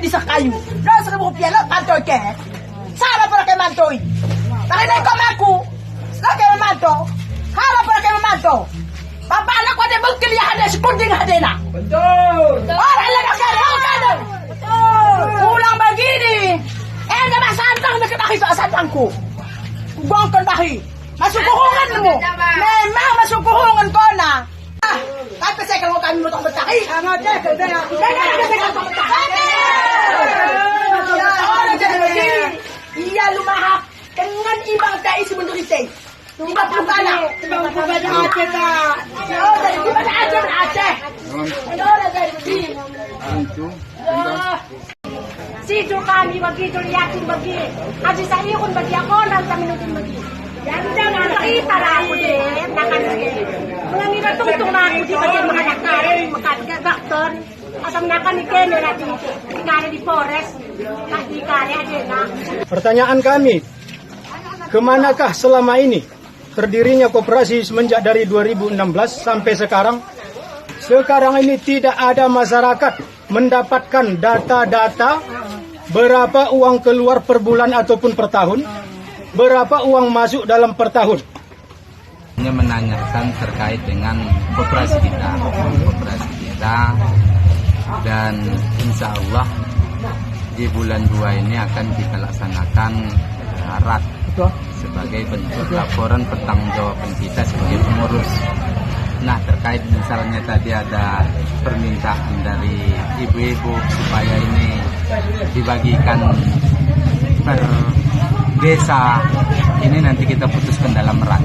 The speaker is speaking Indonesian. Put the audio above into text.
di sa kayu. Doon sa rupiah lo mantoy ke. Sana para kay mantoy. Takinay ko maku. Sana kay manto. Hala para kay manto. Papaala ko de magkiliyahan na si kunding hadena. Betul. Orang lang ang kaya. Ulang begini. Na masantang na kita santangku. Buang kan bahi. Masukuhungan mo. Memang masukuhungan ko na. Tapi saya kalau kami mau bertahi. Iya lumahap dengan ibang dai sebentar itu. Ibang pugana. Ibang pugana Aceh tak. Oh dari mana Aceh Aceh. Dari sini. Sido kami begitu yakin bagi. Aji saya pun bagi aku dan kami nunggu bagi. Yan jangan kita aku deh, nakan mengira tungtung aku di bagian mengadak kare, mengadak dokter. Asam nakan ikan nanti kare di Polres, di kare aja nak. Pertanyaan kami, kemanakah selama ini berdirinya koperasi semenjak dari 2016 sampai sekarang? Sekarang ini tidak ada masyarakat mendapatkan data-data berapa uang keluar per bulan ataupun per tahun, berapa uang masuk dalam per tahun. Hanya menanyakan terkait dengan koperasi kita, dan insya Allah di bulan 2 ini akan kita laksanakan RAT sebagai bentuk laporan pertanggungjawaban kita sebagai pengurus. Nah, terkait misalnya tadi ada permintaan dari ibu-ibu supaya ini dibagikan per desa, ini nanti kita putuskan dalam RAT.